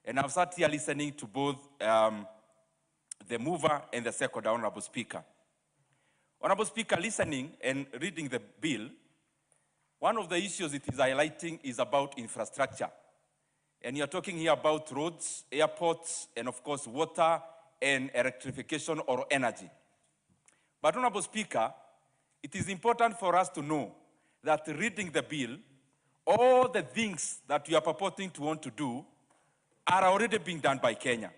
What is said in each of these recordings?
And I've sat here listening to both the mover and the second, Honorable Speaker. Honorable Speaker, listening and reading the bill, one of the issues it is highlighting is about infrastructure. And you're talking here about roads, airports, and of course water and electrification or energy. But Honorable Speaker, it is important for us to know that reading the bill, all the things that you are purporting to want to do are already being done by Kenya.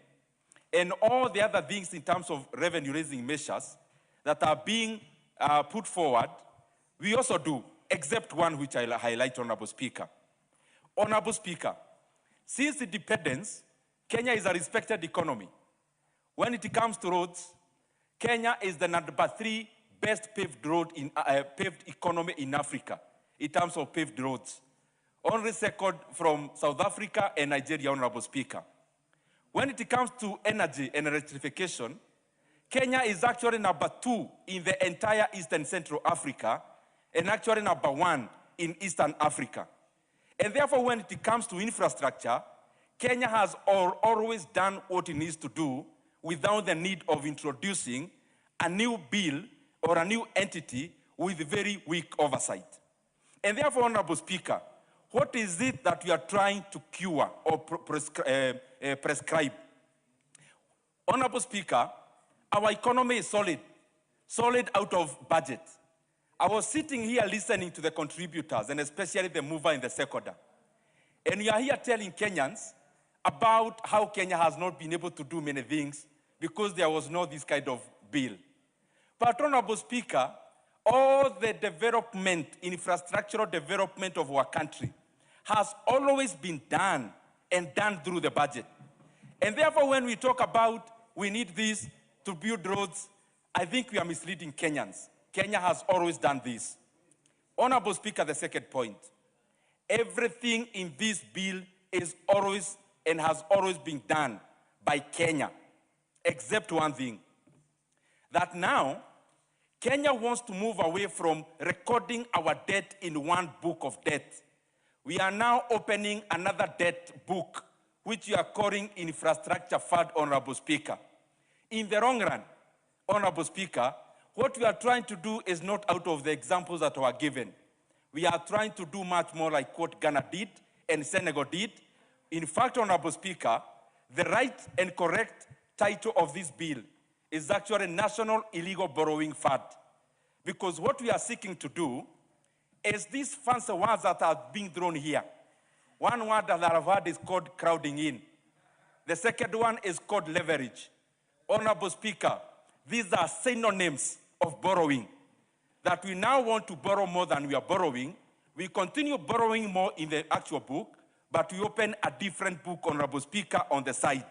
And all the other things in terms of revenue-raising measures that are being put forward, we also do, except one which I'll highlight, Honorable Speaker. Honorable Speaker, since independence, Kenya is a respected economy. When it comes to roads, Kenya is the #3 best paved road in paved economy in Africa in terms of paved roads. Only second from South Africa and Nigeria, Honorable Speaker. When it comes to energy and electrification, Kenya is actually #2 in the entire Eastern Central Africa and actually #1 in Eastern Africa. And therefore, when it comes to infrastructure, Kenya has always done what it needs to do without the need of introducing a new bill or a new entity with very weak oversight. And therefore, Honorable Speaker, what is it that you are trying to cure or prescribe? Honorable Speaker, our economy is solid out of budget. I was sitting here listening to the contributors and especially the mover and the seconder. And you are here telling Kenyans about how Kenya has not been able to do many things because there was no this kind of bill. But Honorable Speaker, all the development, infrastructural development of our country has always been done and done through the budget. And therefore, when we talk about we need this to build roads, I think we are misleading Kenyans. Kenya has always done this. Honorable Speaker, the second point, everything in this bill is always and has always been done by Kenya, except one thing, that now Kenya wants to move away from recording our debt in one book of debt. We are now opening another debt book, which we are calling Infrastructure Fund, Honorable Speaker. In the long run, Honorable Speaker, what we are trying to do is not out of the examples that were given. We are trying to do much more like what Ghana did and Senegal did. In fact, Honorable Speaker, the right and correct title of this bill is actually National Illegal Borrowing Fund. Because what we are seeking to do is these fancy words that are being thrown here. One word that I've heard is called crowding in. The second one is called leverage. Honorable Speaker, these are synonyms of borrowing. That we now want to borrow more than we are borrowing. We continue borrowing more in the actual book, but we open a different book, Honorable Speaker, on the side.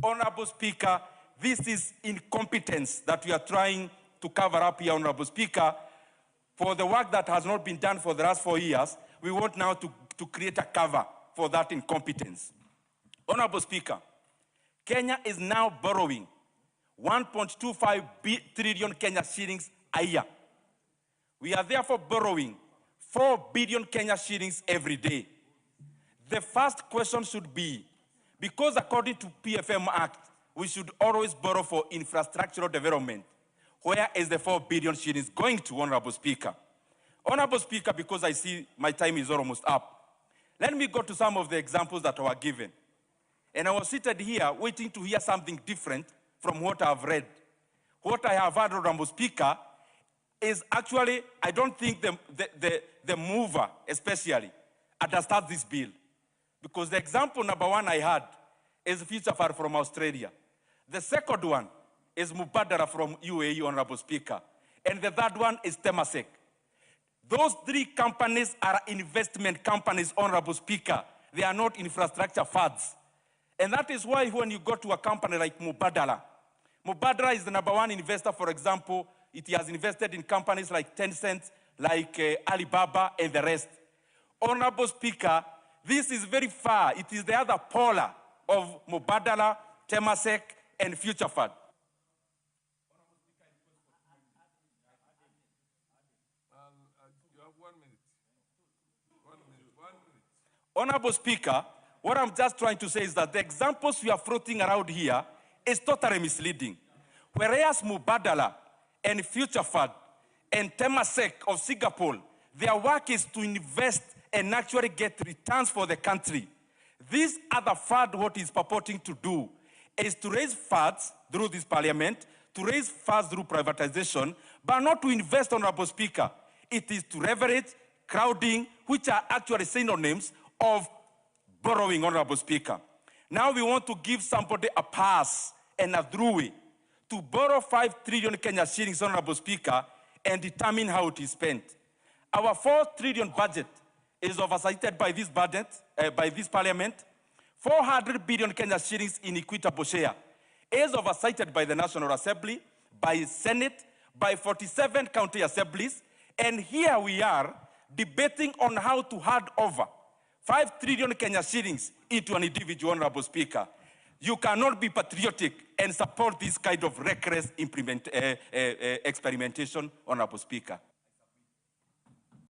Honorable Speaker, this is incompetence that we are trying to cover up here, Honorable Speaker. For the work that has not been done for the last 4 years, we want now to create a cover for that incompetence. Honorable Speaker, Kenya is now borrowing 1.25 trillion Kenya shillings a year. We are therefore borrowing 4 billion Kenya shillings every day. The first question should be, because according to PFM Act, we should always borrow for infrastructural development. Where is the 4 billion shillings going to, Honorable Speaker? Honorable Speaker, because I see my time is almost up, let me go to some of the examples that were given. And I was seated here waiting to hear something different from what I've read. What I have heard, Honorable Speaker, is actually, I don't think the mover, especially, understands this bill. Because the example number one I had is Future Fund from Australia. The second one is Mubadala from UAE, Honorable Speaker. And the third one is Temasek. Those three companies are investment companies, Honorable Speaker. They are not infrastructure funds. And that is why when you go to a company like Mubadala, Mubadala is the number one investor, for example. It has invested in companies like Tencent, like Alibaba, and the rest. Honorable Speaker, this is very far. It is the other polar of Mubadala, Temasek, and Future Fund. You have 1 minute. 1 minute. 1 minute. Honorable Speaker, What I'm just trying to say is that the examples we are floating around here is totally misleading. Whereas Mubadala and Future Fund and Temasek of Singapore, their work is to invest and actually get returns for the country. This other fund, what is purporting to do is to raise funds through this parliament, to raise funds through privatization, but not to invest, Honorable Speaker. It is to leverage, crowding, which are actually synonyms of borrowing, Honorable Speaker. Now we want to give somebody a pass and a throughway to borrow 5 trillion Kenya shillings, Honorable Speaker, and determine how it is spent. Our 4 trillion budget is oversighted by this budget, by this parliament. 400 billion Kenya shillings in equitable share is oversighted by the National Assembly, by Senate, by 47 county assemblies, and here we are debating on how to hand over 5 trillion Kenya shillings into an individual, Honorable Speaker. You cannot be patriotic and support this kind of reckless experimentation, Honorable Speaker.